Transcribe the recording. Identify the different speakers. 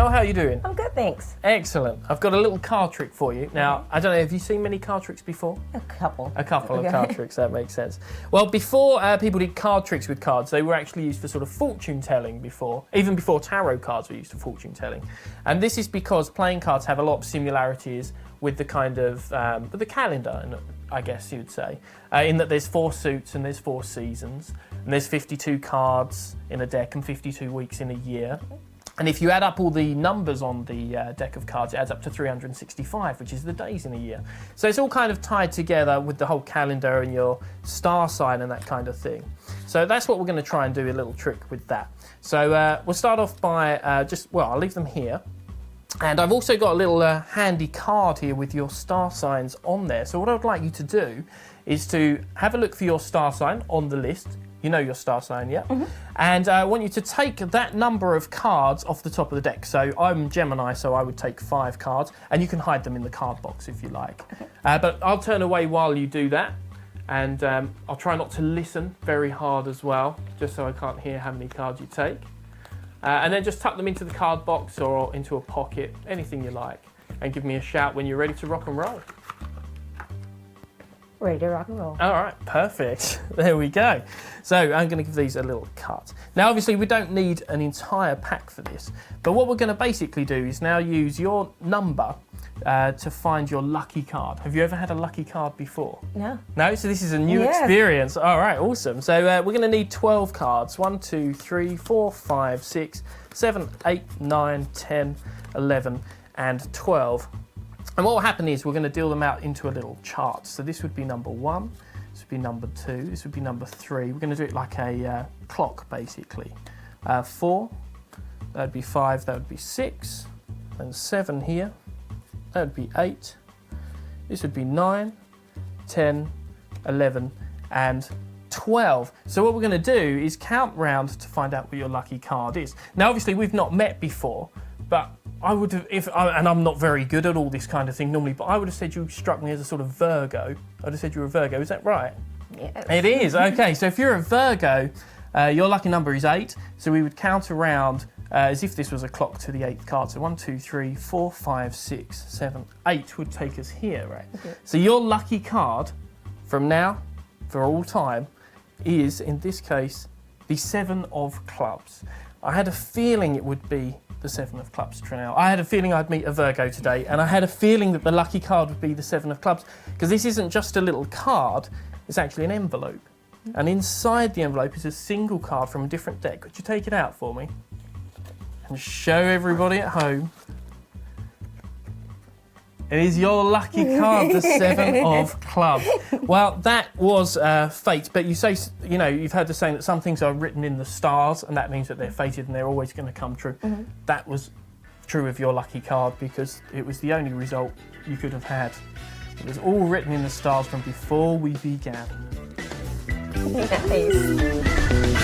Speaker 1: Chanel, how are you doing?
Speaker 2: I'm good, thanks.
Speaker 1: Excellent. I've got a little card trick for you. Now, I don't know, have you seen many card tricks before?
Speaker 2: A couple.
Speaker 1: A couple of card tricks, that makes sense. Well, before people did card tricks with cards, they were actually used for sort of fortune telling before. Even before tarot cards were used for fortune telling. And this is because playing cards have a lot of similarities with the kind of, with the calendar, I guess you'd say, in that there's 4 suits and there's 4 seasons, and there's 52 cards in a deck and 52 weeks in a year. And if you add up all the numbers on the deck of cards, it adds up to 365, which is the days in a year. So it's all kind of tied together with the whole calendar and your star sign and that kind of thing. So that's what we're going to try and do, a little trick with that. So we'll start off by I'll leave them here. And I've also got a little handy card here with your star signs on there. So what I'd like you to do is to have a look for your star sign on the list. You know your star sign, yeah? Mm-hmm. And I want you to take that number of cards off the top of the deck. So I'm Gemini, so I would take 5 cards, and you can hide them in the card box if you like. Okay. But I'll turn away while you do that, and I'll try not to listen very hard as well, just so I can't hear how many cards you take. And then just tuck them into the card box or into a pocket, anything you like, and give me a shout when you're ready to rock and roll.
Speaker 2: Ready to rock and roll.
Speaker 1: All right, perfect. There we go. So I'm going to give these a little cut. Now, obviously, we don't need an entire pack for this, but what we're going to basically do is now use your number to find your lucky card. Have you ever had a lucky card before?
Speaker 2: No.
Speaker 1: No? So this is a new experience. All right, awesome. So we're going to need 12 cards. 1, 2, 3, 4, 5, 6, 7, 8, 9, 10, 11, and 12. And what will happen is we're going to deal them out into a little chart. So this would be number 1, this would be number 2, this would be number 3. We're going to do it like a clock, basically. 4, that would be 5, that would be 6, and 7 here. That would be 8. This would be 9, 10, 11, and 12. So what we're going to do is count round to find out what your lucky card is. Now, obviously, we've not met before, but I would have, and I'm not very good at all this kind of thing normally, but I would have said you struck me as a sort of Virgo. I'd have said you were a Virgo. Is that right?
Speaker 2: Yes.
Speaker 1: It is. Okay, so if you're a Virgo, your lucky number is 8. So we would count around as if this was a clock to the 8th card. So 1, 2, 3, 4, 5, 6, 7, 8 would take us here, right? Okay. So your lucky card from now for all time is, in this case, the 7 of clubs. I had a feeling it would be the 7 of clubs, Chanel. I had a feeling I'd meet a Virgo today, and I had a feeling that the lucky card would be the 7 of clubs, because this isn't just a little card, it's actually an envelope. And inside the envelope is a single card from a different deck. Could you take it out for me? And show everybody at home. It is your lucky card, the 7 of clubs. Well, that was fate, but you say, you know, you've heard the saying that some things are written in the stars, and that means that they're fated and they're always going to come true. Mm-hmm. That was true of your lucky card because it was the only result you could have had. It was all written in the stars from before we began.
Speaker 2: Nice.